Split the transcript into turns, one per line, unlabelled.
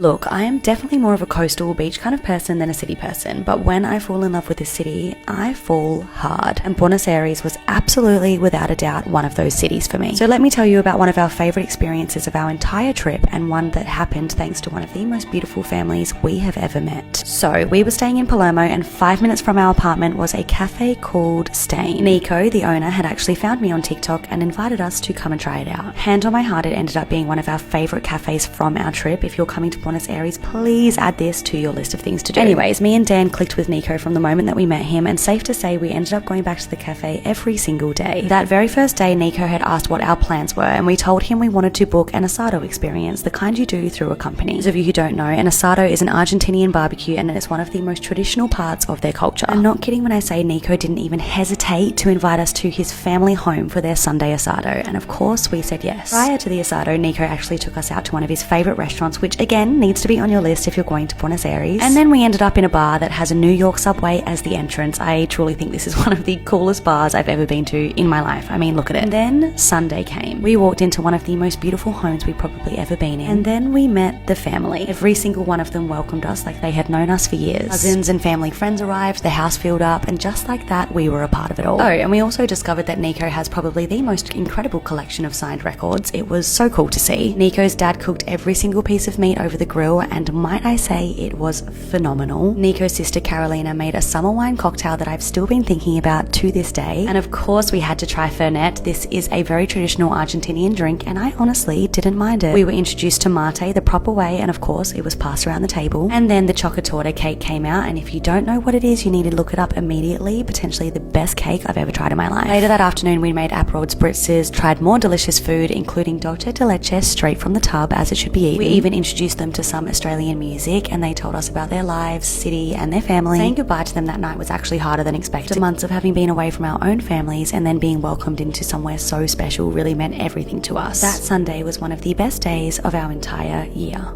Look, I am definitely more of a coastal beach kind of person than a city person, but when I fall in love with a city, I fall hard. And Buenos Aires was absolutely, without a doubt, one of those cities for me. So let me tell you about one of our favorite experiences of our entire trip, and one that happened thanks to one of the most beautiful families we have ever met. So we were staying in Palermo, and 5 minutes from our apartment was a cafe called Stain. Nico, the owner, had actually found me on TikTok and invited us to come and try it out. Hand on my heart, it ended up being one of our favorite cafes from our trip. If you're coming to Buenos Aires, please add this to your list of things to do. Anyways, me and Dan clicked with Nico from the moment that we met him, and safe to say we ended up going back to the cafe every single day. That very first day, Nico had asked what our plans were, and we told him we wanted to book an asado experience, the kind you do through a company. Those of you who don't know, an asado is an Argentinian barbecue, and it's one of the most traditional parts of their culture. I'm not kidding when I say Nico didn't even hesitate to invite us to his family home for their Sunday asado, and of course we said yes. Prior to the asado, Nico actually took us out to one of his favorite restaurants, which again needs to be on your list if you're going to Buenos Aires. And then we ended up in a bar that has a New York subway as the entrance. I truly think this is one of the coolest bars I've ever been to in my life. I mean, look at it. And then Sunday came. We walked into one of the most beautiful homes we've probably ever been in. And then we met the family. Every single one of them welcomed us like they had known us for years. Cousins and family friends arrived, the house filled up, and just like that, we were a part of it all. Oh, and we also discovered that Nico has probably the most incredible collection of signed records. It was so cool to see. Nico's dad cooked every single piece of meat over the grill, and might I say, it was phenomenal. Nico's sister Carolina made a summer wine cocktail that I've still been thinking about to this day. And of course we had to try Fernet. This is a very traditional Argentinian drink, and I honestly didn't mind it. We were introduced to mate the proper way, and of course it was passed around the table. And then the chocolate cake came out, and if you don't know what it is, you need to look it up immediately. Potentially the best cake I've ever tried in my life. Later that afternoon we made Aperol spritzes, tried more delicious food including dulce de leche straight from the tub as it should be eaten. We even introduced them to some Australian music, and they told us about their lives, city, and their family. Saying goodbye to them that night was actually harder than expected. After months of having been away from our own families and then being welcomed into somewhere so special really meant everything to us. That Sunday was one of the best days of our entire year.